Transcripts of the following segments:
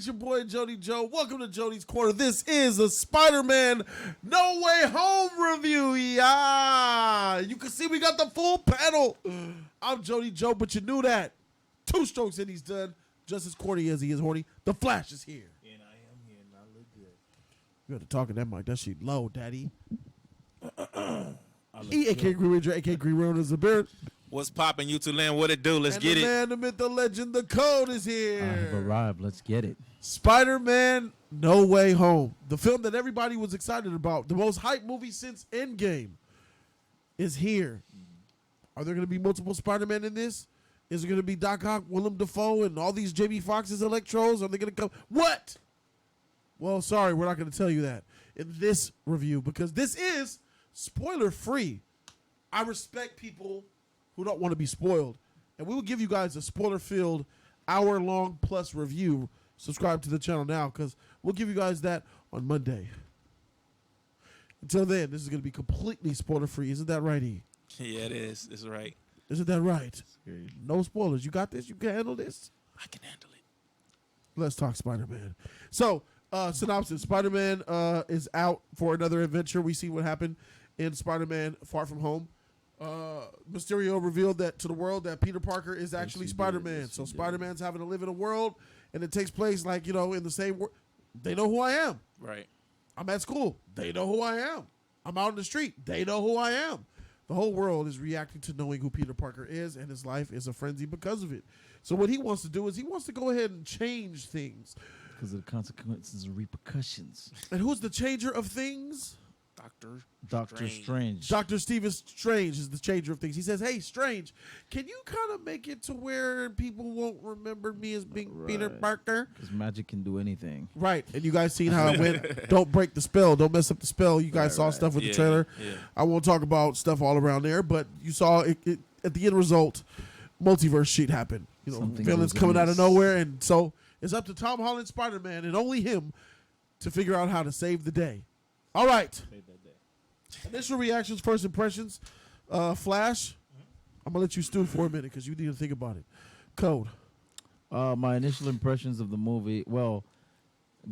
your boy Jody Joe. Welcome to Jody's Corner. This is a Spider-Man No Way Home review. Yeah, you can see we got the full panel. I'm Jody Joe, but you knew that. 2 strokes and he's done. Just as corny as he is horny. The Flash is here. And I am here, and I look good. You got to talk in that mic. That shit low, daddy. E, A.K. Green Ranger, A.K. Green Ranger is a beard. What's poppin', YouTube land? What it do? Let's And get the it. man, the myth, the legend, the code is here. I have arrived. Let's get it. Spider-Man No Way Home, the film that everybody was excited about, the most hyped movie since Endgame, is here. Are there going to be multiple Spider-Man in this? Is it going to be Doc Ock, Willem Dafoe, and all these Jamie Foxx's Electros? Are they going to come? What? Well, sorry, we're not going to tell you that in this review because this is spoiler-free. I respect people who don't want to be spoiled, and we will give you guys a spoiler-filled hour-long plus review. Subscribe to the channel now because we'll give you guys that on Monday. Until then, this is going to be completely spoiler-free. Isn't that right, E? Yeah, it is. It's right. Isn't that right? No spoilers. You got this? You can handle this? I can handle it. Let's talk Spider-Man. So, synopsis. Spider-Man is out for another adventure. We see what happened in Spider-Man Far From Home. Mysterio revealed that to the world that Peter Parker is actually Spider-Man. Yes, so Spider-Man's having to live in a world, and it takes place like, in the same world. They know who I am. Right. I'm at school. They know who I am. I'm out in the street. They know who I am. The whole world is reacting to knowing who Peter Parker is, and his life is a frenzy because of it. So what he wants to do is he wants to go ahead and change things. Because of the consequences and repercussions. And who's the changer of things? Doctor Strange. Dr. Stephen Strange is the changer of things. He says, hey, Strange, can you kind of make it to where people won't remember me as being Peter Parker? Because magic can do anything. Right. And you guys seen how it went. Don't break the spell. Don't mess up the spell. You guys saw stuff with the trailer. Yeah. I won't talk about stuff all around there, but you saw it at the end result, multiverse shit happened. Villains coming out of nowhere. And so it's up to Tom Holland Spider-Man and only him to figure out how to save the day. All right. Initial reactions, first impressions. Flash, I'm going to let you stew for a minute because you need to think about it. Code. My initial impressions of the movie, well,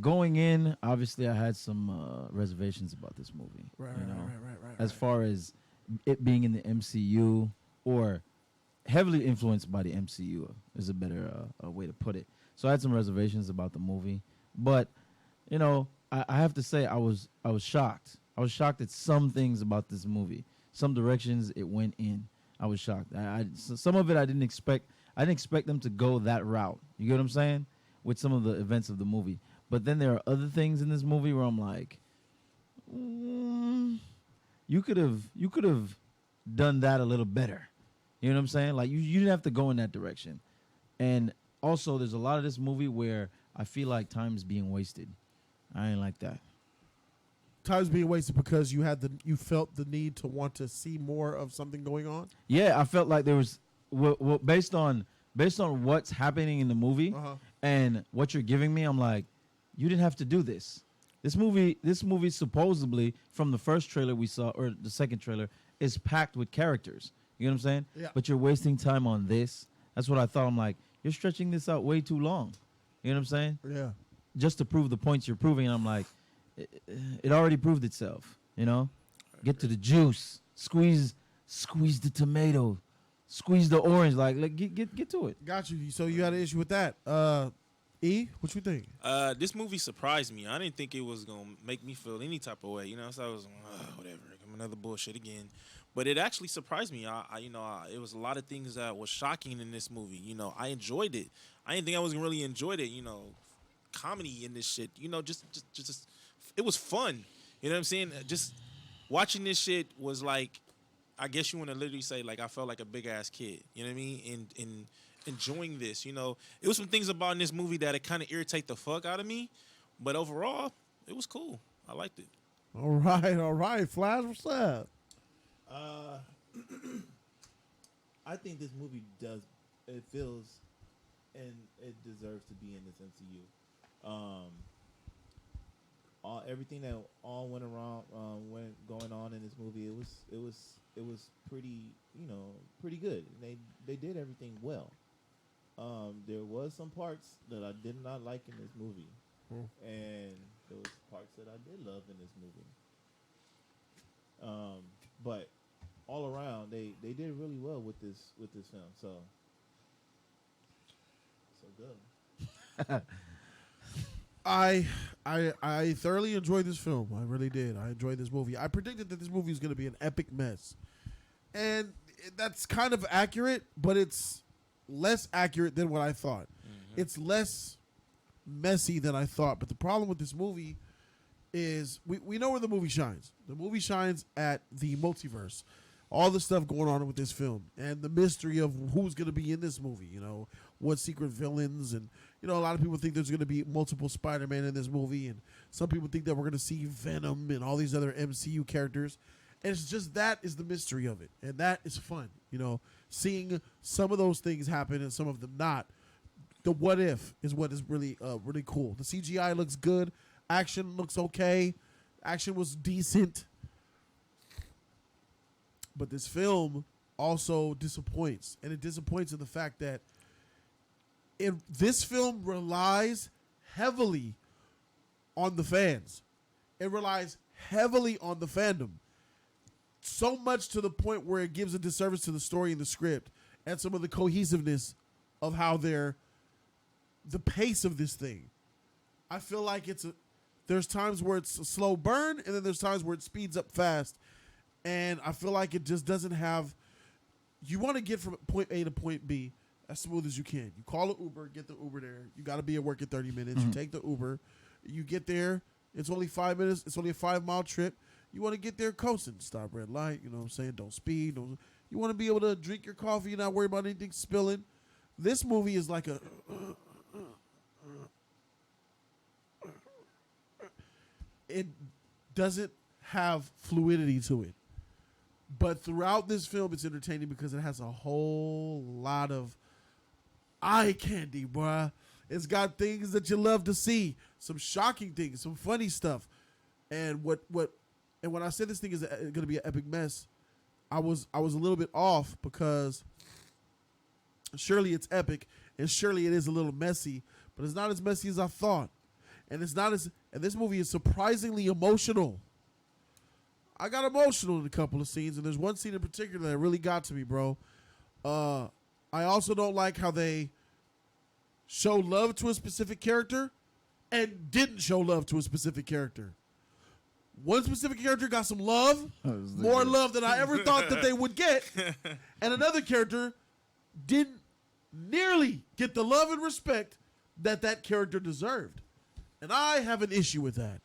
going in, obviously I had some reservations about this movie. Right. As far as it being in the MCU or heavily influenced by the MCU is a better way to put it. So I had some reservations about the movie. But, I have to say I was shocked. I was shocked at some things about this movie. Some directions it went in. I was shocked. Some of it I didn't expect. I didn't expect them to go that route. You get what I'm saying? With some of the events of the movie. But then there are other things in this movie where I'm like, you could have done that a little better. You know what I'm saying? Like you didn't have to go in that direction. And also there's a lot of this movie where I feel like time is being wasted. I ain't like that. Time's being wasted because you felt the need to want to see more of something going on. Yeah, I felt like there was based on what's happening in the movie and what you're giving me. I'm like, you didn't have to do this. This movie supposedly from the first trailer we saw or the second trailer is packed with characters. You know what I'm saying? Yeah. But you're wasting time on this. That's what I thought. I'm like, you're stretching this out way too long. You know what I'm saying? Yeah. Just to prove the points you're proving. And I'm like, it already proved itself, Get to the juice, squeeze the tomato, squeeze the orange, like get to it. Got you. So you had an issue with that. E, what you think? This movie surprised me. I didn't think it was gonna make me feel any type of way, So I was whatever, another bullshit again. But it actually surprised me. It was a lot of things that was shocking in this movie. I enjoyed it. I didn't think I was gonna really enjoy it. Comedy in this shit. Just. It was fun. You know what I'm saying? Just watching this shit was like, I guess you want to literally say, like, I felt like a big-ass kid. You know what I mean? And enjoying this, It was some things about in this movie that it kind of irritate the fuck out of me. But overall, it was cool. I liked it. All right. Flash, what's up? I think this movie it feels, and it deserves to be in this MCU. Everything that all went going on in this movie, it was pretty pretty good. They did everything well. there was some parts that I did not like in this movie, Hmm. and there was parts that I did love in this movie. But all around, they did really well with this film. So good. I thoroughly enjoyed this film. I really did. I enjoyed this movie. I predicted that this movie was going to be an epic mess, and that's kind of accurate, but it's less accurate than what I thought. It's less messy than I thought. But the problem with this movie is we know where the movie shines. The movie shines at the multiverse. All the stuff going on with this film and the mystery of who's going to be in this movie, you know, what secret villains. And, you know, a lot of people think there's going to be multiple Spider-Man in this movie. And some people think that we're going to see Venom and all these other MCU characters. And it's just that is the mystery of it. And that is fun, you know, seeing some of those things happen and some of them not. The what if is what is really, really cool. The CGI looks good. Action looks okay. Action was decent. But this film also disappoints. And it disappoints in the fact that this film relies heavily on the fans. It relies heavily on the fandom. So much to the point where it gives a disservice to the story and the script and some of the cohesiveness of how the pace of this thing. I feel like there's times where it's a slow burn and then there's times where it speeds up fast. And I feel like it just doesn't have. You want to get from point A to point B as smooth as you can. You call an Uber, get the Uber there. You got to be at work in 30 minutes. You take the Uber. You get there. It's only 5 minutes. It's only a 5-mile trip. You want to get there coasting. Stop red light. You know what I'm saying? Don't speed. You want to be able to drink your coffee and not worry about anything spilling. This movie is like a. It doesn't have fluidity to it. But throughout this film, it's entertaining because it has a whole lot of eye candy, bruh. It's got things that you love to see, some shocking things, some funny stuff. And when I said this thing is going to be an epic mess, I was a little bit off because surely it's epic and surely it is a little messy, but it's not as messy as I thought. And this movie is surprisingly emotional. I got emotional in a couple of scenes, and there's one scene in particular that really got to me, bro. I also don't like how they show love to a specific character and didn't show love to a specific character. One specific character got some love, more love than I ever thought that they would get, and another character didn't nearly get the love and respect that character deserved. And I have an issue with that.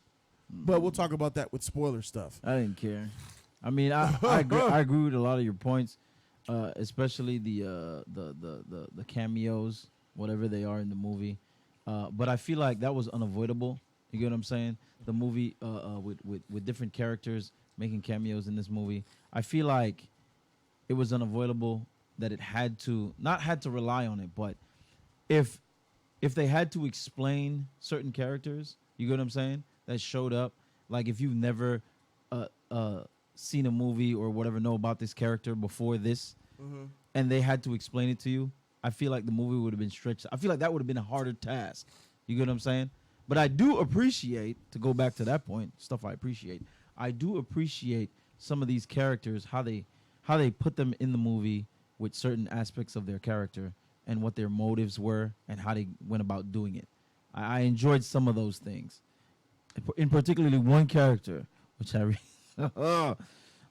But we'll talk about that with spoiler stuff. I didn't care. I mean, I agree with a lot of your points, especially the cameos, whatever they are in the movie. But I feel like that was unavoidable. You get what I'm saying? The movie with different characters making cameos in this movie. I feel like it was unavoidable that it not had to rely on it, but if they had to explain certain characters, you get what I'm saying? That showed up, like if you've never seen a movie or whatever, know about this character before this, and they had to explain it to you, I feel like the movie would have been stretched. I feel like that would have been a harder task. You get what I'm saying? But I do appreciate, to go back to that point, stuff I appreciate. I do appreciate some of these characters, how they put them in the movie with certain aspects of their character and what their motives were and how they went about doing it. I enjoyed some of those things. In particularly one character, which I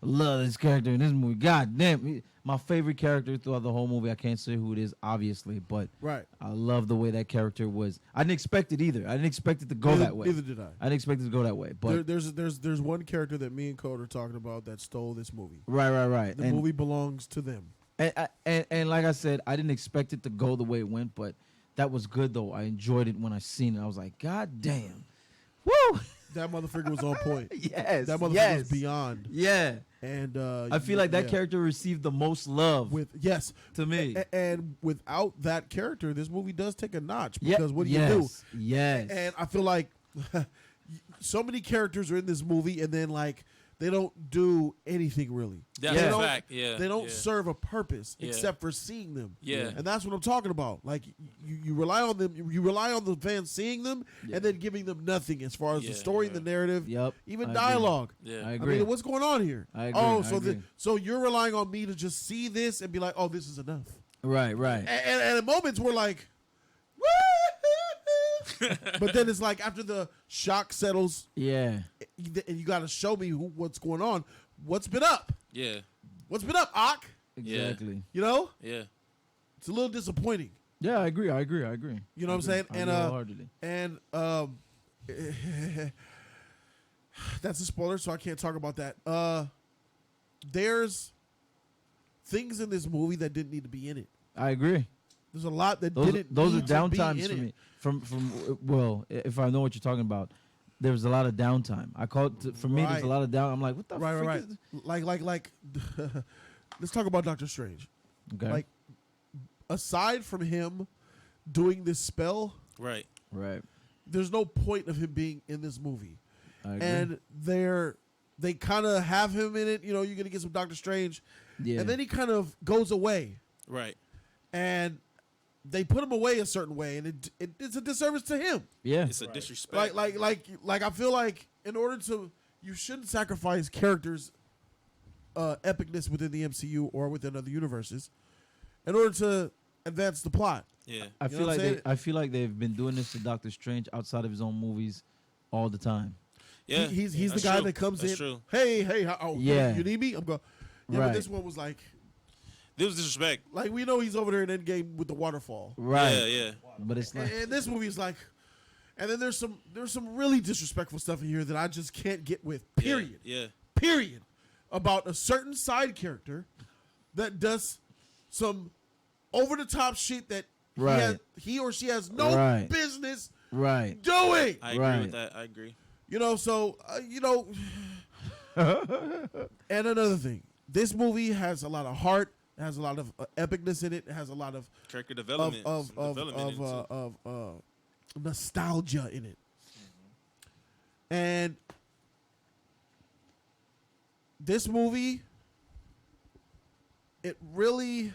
love this character in this movie. God damn, my favorite character throughout the whole movie. I can't say who it is, obviously, but right. I love the way that character was. I didn't expect it either. I didn't expect it to go that way. Neither did I. I didn't expect it to go that way. But there's one character that me and Code are talking about that stole this movie. Right. The movie belongs to them. And like I said, I didn't expect it to go the way it went, but that was good though. I enjoyed it when I seen it. I was like, God damn. Woo! That motherfucker was on point. Yes. That motherfucker was beyond. Yeah. And I feel like that character received the most love to me. And without that character, this movie does take a notch because what do you do? Yes. And I feel like so many characters are in this movie, and then like they don't do anything really. That's They a don't- fact. Yeah. They don't yeah. serve a purpose Yeah. except for seeing them. Yeah. And that's what I'm talking about. Like you rely on them. You rely on the fans seeing them Yeah. and then giving them nothing as far as the Yeah, story, yeah. the narrative, Yep. even I agree. dialogue. Yeah. I I agree. mean, what's going on here? I agree. Oh, I so agree. so you're relying on me to just see this and be like, oh, this is enough. Right. Right. And at moments we're like, but then it's like after the shock settles, Yeah. and you got to show me what's going on. What's been up? Yeah. What's been up, Ak? Exactly. You know, Yeah. it's a little disappointing. Yeah, I agree. You know what I'm saying? I And agree wholeheartedly. that's a spoiler, so I can't talk about that. There's things in this movie that didn't need to be in it. I agree. There's a lot that Those are didn't. those are need to be downtimes in for it. me. From well, if I know what you're talking about, there was a lot of downtime. I call it for me. There's Right. a lot of down. I'm like, what the Right, freak right, is right. Like. Let's talk about Doctor Strange. Okay. Like, aside from him doing this spell, Right. Right. there's no point of him being in this movie. I agree. And they kind of have him in it. You know, you're gonna get some Doctor Strange, yeah. and then he kind of goes away, Right. and they put him away a certain way, and it's a disservice to him. yeah. It's a disrespect. Like I feel like in order to, you shouldn't sacrifice characters' epicness within the MCU or within other universes in order to advance the plot. Yeah. I You know feel what I'm saying? I feel like they've been doing this to Doctor Strange outside of his own movies all the time. Yeah. He's the That's guy true. that comes That's in. True. Hey, Yeah. you need me? I'm going. Yeah, Right. but this one was like There was disrespect. we know he's over there in Endgame with the waterfall. Right. Yeah. Yeah. But it's like And this movie is like, and then there's some really disrespectful stuff in here that I just can't get with. Period. Yeah. Period. About a certain side character that does some over the top shit that Right. he or she has no Right. business right. doing. I agree Right. with that. I agree. You know, so and another thing, this movie has a lot of heart. It has a lot of epicness in it. It has a lot of Character development. of some development in it, too. nostalgia in it. And this movie, it really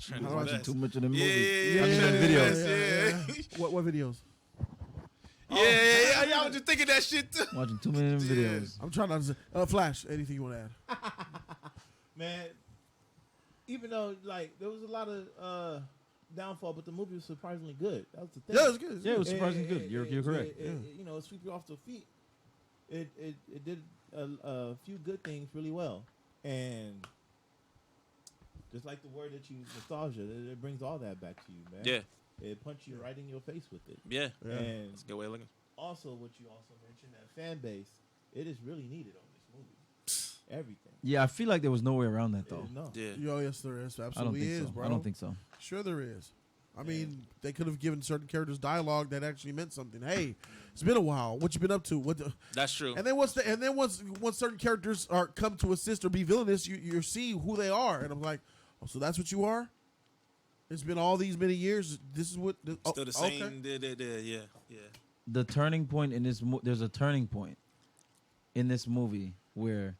Trying to I'm do Watching that. too much of the Yeah, movie. yeah, I mean, yeah, the yeah, videos. yeah. what videos? Yeah. Y'all was just thinking that shit too. Watching too many of them Yeah. videos. I'm trying to Flash. Anything you want to add? Man, even though like there was a lot of downfall, but the movie was surprisingly good. That was the thing. Yeah, it's good. Yeah, it was It- surprisingly it- good. You're it- correct. it- you know, sweep you off the feet. It did a few good things really well, and just like the word that you nostalgia, it brings all that back to you, man. Yeah. It punched you right in your face with it. Yeah. Yeah. And That's a good way of looking. also, what you also mentioned, that fan base, it is really needed on this movie. Everything. Yeah, I feel like there was no way around that though. No. Yeah. Yo, yes, there is. I don't Absolutely think is, so. bro. I don't think so. Sure, there is. I mean, they could have given certain characters dialogue that actually meant something. Hey, it's been a while. What you been up to? That's true. And then once certain characters come to assist or be villainous, you see who they are, and I'm like, oh, so that's what you are. It's been all these many years. This is what. Still the same. Yeah. Yeah. The turning point in this there's a turning point in this movie where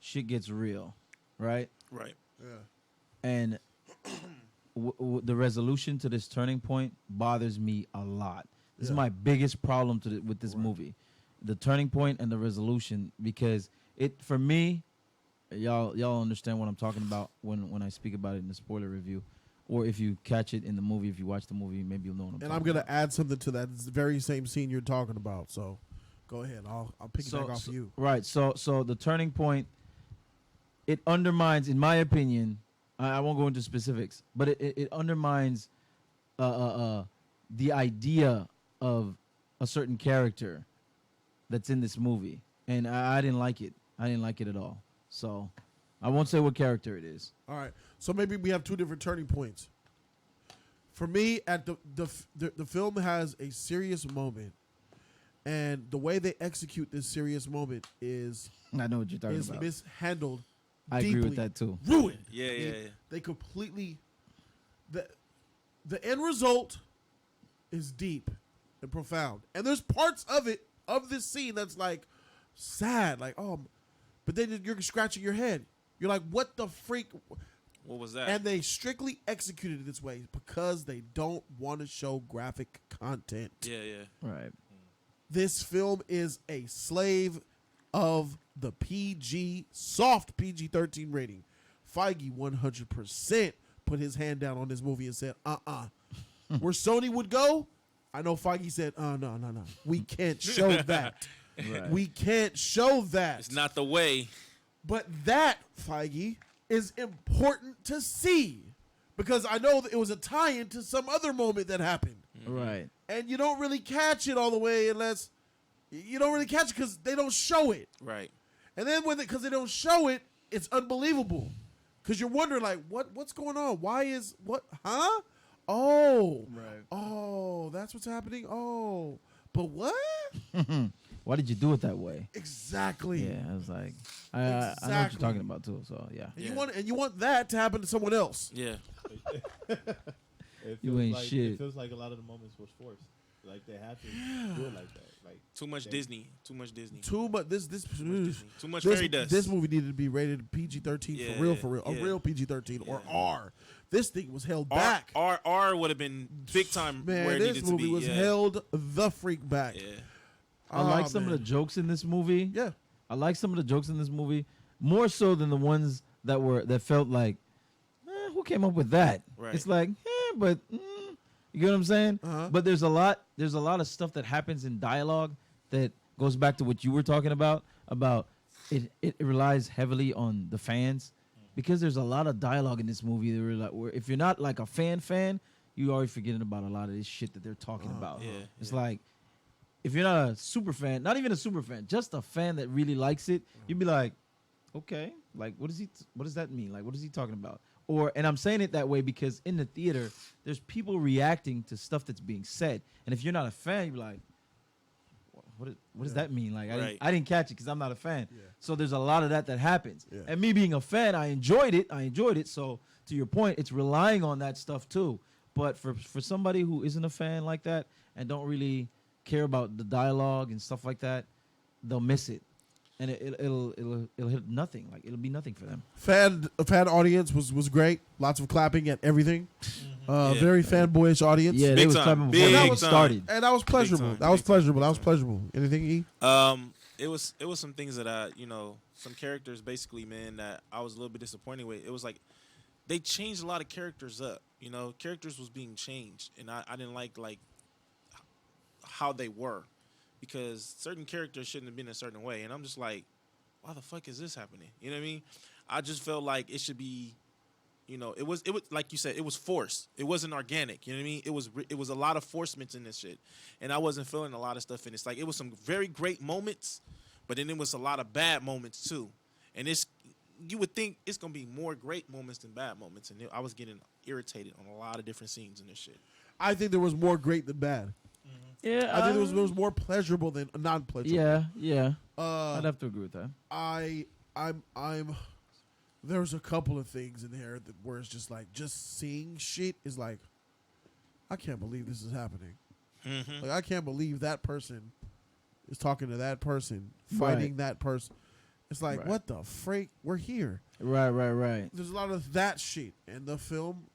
shit gets real, right? Right. Yeah. And the resolution to this turning point bothers me a lot. This is Yeah. my biggest problem with this Right. movie, the turning point and the resolution, because it for me, y'all understand what I'm talking about when I speak about it in the spoiler review, or if you catch it in the movie, if you watch the movie, maybe you'll know what I'm And talking I'm gonna about. add something to that. It's the very same scene you're talking about. So, go ahead. I'll pick it back off of you. Right. So the turning point, it undermines, in my opinion, I won't go into specifics, but it undermines the idea of a certain character that's in this movie, and I didn't like it. I didn't like it at all. So I won't say what character it is. All right. So maybe we have two different turning points. For me, at the film has a serious moment, and the way they execute this serious moment is I know what you're talking about. mishandled. I agree with deeply, that too. Ruined. Yeah. Yeah. Yeah. They completely. The end result is deep and profound, and there's parts of this scene that's like, sad. Like, oh, but then you're scratching your head. You're like, what the freak? What was that? And they strictly executed it this way because they don't want to show graphic content. Yeah. Right. This film is a slave of the soft PG-13 rating. Feige 100% put his hand down on this movie and said, Where Sony would go, I know Feige said, no. We can't show that. Right. We can't show that. It's not the way. But that, Feige, is important to see. Because I know that it was a tie-in to some other moment that happened. Right. And you don't really catch it all the way unless... You don't really catch it because they don't show it. Right. And then because they don't show it, it's unbelievable. Because you're wondering, like, what's going on? Why is... What? Huh? Oh. Right. Oh, that's what's happening? Oh. But what? Why did you do it that way? Exactly. Yeah, I was like, I know what Exactly. you're talking about too. So yeah. And you want that to happen to someone else. Yeah. It You feels ain't like, shit. It feels like a lot of the moments was forced. Like they had to do it like that. Like Too much Disney. Too much Disney. Too much. This Too much fairy dust. This movie needed to be rated PG-13 Yeah, for real. A yeah. real PG-13 or Yeah. R. This thing was held back. R would have been big time Man, where it this needed to movie be. was Yeah. held the freak back. Yeah. I like Oh, some of man. the jokes in this movie. Yeah. I like some of the jokes in this movie more so than the ones that felt like, who came up with that? Right. It's like, but you get what I'm saying? Uh-huh. But there's a lot of stuff that happens in dialogue that goes back to what you were talking about it relies heavily on the fans because there's a lot of dialogue in this movie that where if you're not like a fan, you already forgetting about a lot of this shit that they're talking about. Yeah, It's like, if you're not a super fan, not even a super fan, just a fan that really likes it, you'd be like, okay, like what does that mean? Like what is he talking about? And I'm saying it that way because in the theater, there's people reacting to stuff that's being said, and if you're not a fan, you're like, what does that mean? Like Right. I didn't catch it because I'm not a fan. Yeah. So there's a lot of that happens. Yeah. And me being a fan, I enjoyed it. So to your point, it's relying on that stuff too. But for somebody who isn't a fan like that and don't really care about the dialogue and stuff like that, they'll miss it, and it'll hit nothing. Like it'll be nothing for them. Fan audience was great. Lots of clapping at everything. Yeah. Very fanboyish audience. Yeah, Big they was time. clapping Big before time. it started. And that was pleasurable. time. That was Big time. pleasurable. That was Big time. pleasurable. Anything, E? It was some things that some characters basically, man, that I was a little bit disappointed with. It was like they changed a lot of characters up. Characters was being changed, and I didn't like how they were, because certain characters shouldn't have been a certain way, and I'm just like, why the fuck is this happening? You know what I mean? I just felt like it should be, it was like you said, it was forced. It wasn't organic. You know what I mean? It was a lot of forcements in this shit, and I wasn't feeling a lot of stuff in this. Like it was some very great moments, but then it was a lot of bad moments too, and you would think it's gonna be more great moments than bad moments, and I was getting irritated on a lot of different scenes in this shit. I think there was more great than bad. Yeah, I think there was more pleasurable than non-pleasurable. Yeah. I'd have to agree with that. I'm there's a couple of things in there where it's just like, just seeing shit is like, I can't believe this is happening. Mm-hmm. Like, I can't believe that person is talking to that person, Right. fighting that person. It's like, Right. what the freak? We're here. Right. There's a lot of that shit, and the film.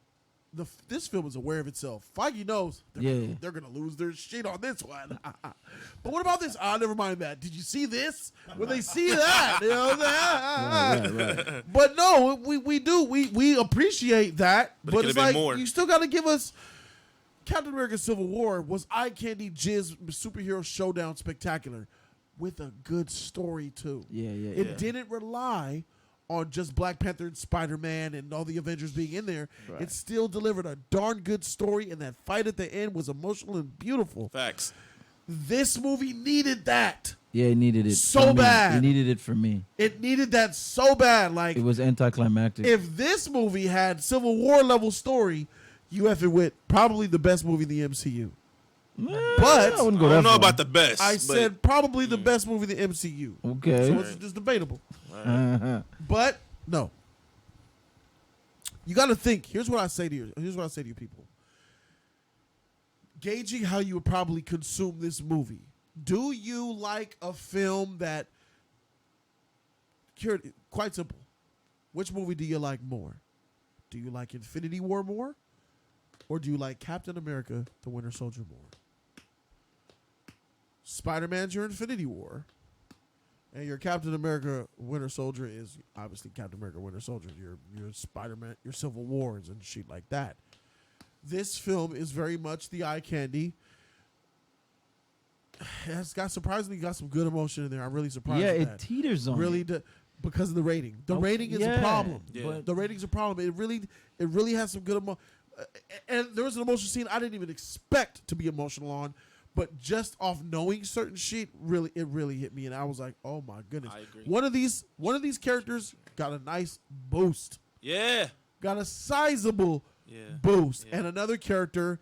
This film is aware of itself. Feige knows they're gonna lose their shit on this one. But what about this? Never mind that. Did you see this? When they see that, Right. But no, we do. We appreciate that. But it But could've it's been like, more. you still got to give us. Captain America: Civil War was eye candy jizz superhero showdown spectacular, with a good story too. Yeah. It didn't rely on just Black Panther and Spiderman and all the Avengers being in there. Right. It still delivered a darn good story, and that fight at the end was emotional and beautiful. Facts. This movie needed that. Yeah, it needed it So for me. bad. It needed it for me. It needed that so bad. Like, It was anticlimactic. if this movie had Civil War level story, you have it with probably the best movie in the MCU. But I wouldn't I go that don't know far. about the best. I but said probably the best movie in the MCU. Okay. So it's just debatable. Uh-huh. But no. You got to think. Here's what I say to you. Here's what I say to you people. Gauging how you would probably consume this movie. Do you like a film that quite simple. Which movie do you like more? Do you like Infinity War more? Or do you like Captain America, the Winter Soldier more? Spider-Man's your Infinity War. And your Captain America Winter Soldier is obviously Captain America Winter Soldier. Your Spider-Man, your Civil Wars and shit like that. This film is very much the eye candy. It's surprisingly got some good emotion in there. I'm really surprised. Yeah, at it that. teeters on Really, it. because of the rating. The Okay, rating is a yeah, problem. Yeah. The rating's a problem. It really has some good emotion. And there was an emotional scene I didn't even expect to be emotional on, but just off knowing certain shit, it really hit me, and I was like, oh my goodness. I agree. One of these characters got a nice boost. Yeah. Got a sizable Yeah. boost, Yeah. and another character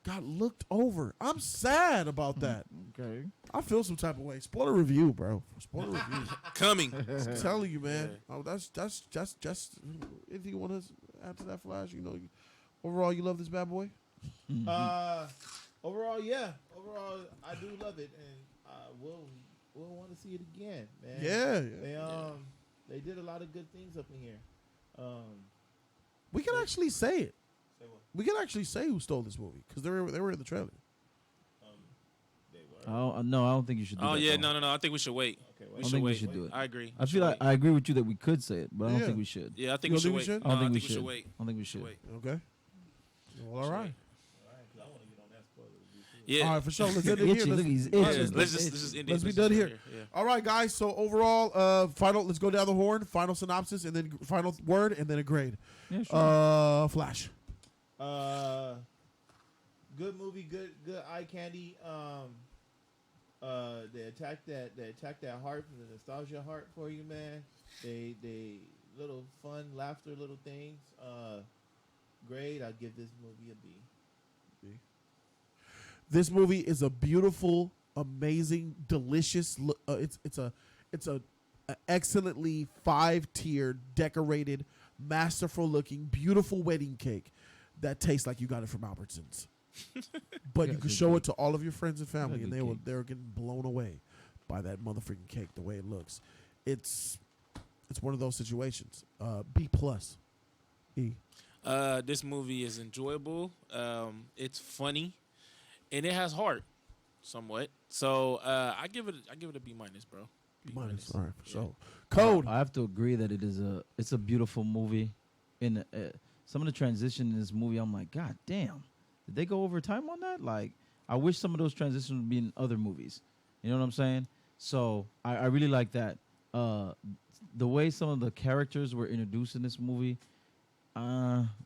got looked over. I'm sad about that. Okay. I feel some type of way. Spoiler review, bro. Spoiler review. Coming. I'm telling you, man. Yeah. Oh, that's just. If you want to add to that, Flash, overall, you love this bad boy. Overall, yeah. Overall, I do love it, and we'll want to see it again, man. Yeah. They did a lot of good things up in here. We can actually say it. Say what? We can actually say who stole this movie because they were in the trailer. They were. No, I don't think you should do Oh that. yeah, though. no. I think we should wait. Okay, We wait. I should think we wait. should do it. I agree. I We feel should like wait. I agree with you that we could say it, but I don't Yeah. think we should. Yeah, I think You we don't should think we wait. should? I don't No, think we we should should. wait. I don't think we should. Wait. Okay. Well, all right. All right, 'cause I want to get on that spoiler review too. Yeah. All right, for sure. Let's end it Itchy, here. look, Let's, he's Yeah, itching. let's just end it. let's be Let's done just here. end it. Yeah. All right, guys. So overall, let's go down the horn. Final synopsis, and then final word, and then a grade. Yeah, sure. Flash. Good movie, good eye candy. They attack that heart, the nostalgia heart for you, man. They little fun, laughter, little things. Grade. I'd give this movie a B. This movie is a beautiful, amazing, delicious. It's a excellently 5-tier, decorated, masterful looking, beautiful wedding cake that tastes like you got it from Albertsons. But Yeah, you can good show cake. it to all of your friends and family, Yeah, and good they're getting blown away by that motherfucking cake. The way it looks, it's one of those situations. B plus. E. This movie is enjoyable. It's funny, and it has heart, somewhat. So I give it a B minus, bro. B Minus. All right, for Yeah. sure. Code. I have to agree that it's a beautiful movie. In some of the transition in this movie, I'm like, God damn, did they go over time on that? Like, I wish some of those transitions would be in other movies. You know what I'm saying? So I really like that. The way some of the characters were introduced in this movie,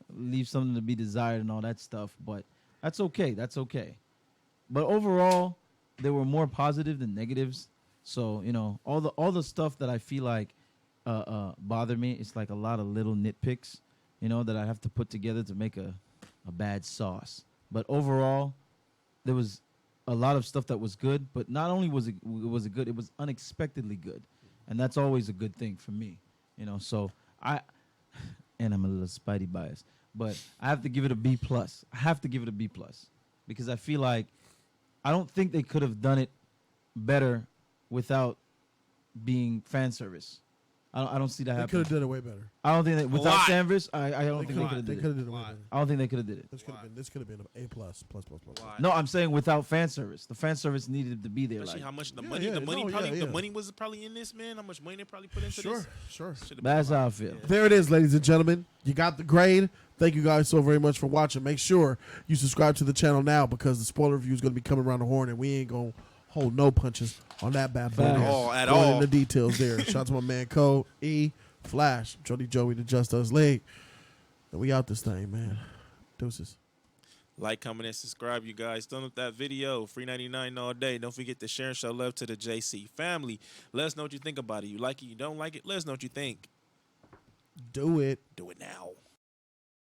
leaves something to be desired and all that stuff. But that's okay. That's okay. But overall, there were more positive than negatives. So all the stuff that I feel like bother me, it's like a lot of little nitpicks, that I have to put together to make a bad sauce. But overall, there was a lot of stuff that was good. But not only was it good, it was unexpectedly good, and that's always a good thing for me. So and I'm a little Spidey biased, but I have to give it a B plus. I have to give it a B plus because I feel like I don't think they could have done it better without being fan service. I don't see that They could happening. have done it way better. I don't think that without lot. fan service, I don't They think they could have They did could it. have done it way Why? better. I don't think they could have did it. This could have been an A plus. Why? No, I'm saying without fan service. The fan service needed to be there. Especially Like, how much the Yeah, money, yeah, the money no, probably, yeah, the yeah. money was probably in this, man. How much money they probably put into Sure, this? sure. Should've been that's a lot. how I feel. Yeah. There it is, ladies and gentlemen. You got the grade. Thank you guys so very much for watching. Make sure you subscribe to the channel now because the spoiler review is going to be coming around the horn, and we ain't going to hold no punches on that bad boy. Facts. there. At Going all. in the details there. Shout out to my man Code, E, Flash, Jody, the Just Us League. And we out this thing, man. Deuces. Like, comment, and subscribe, you guys. Thumb up that video. Free 99 all day. Don't forget to share and show love to the JC family. Let us know what you think about it. You like it, you don't like it. Let us know what you think. Do it. Do it now.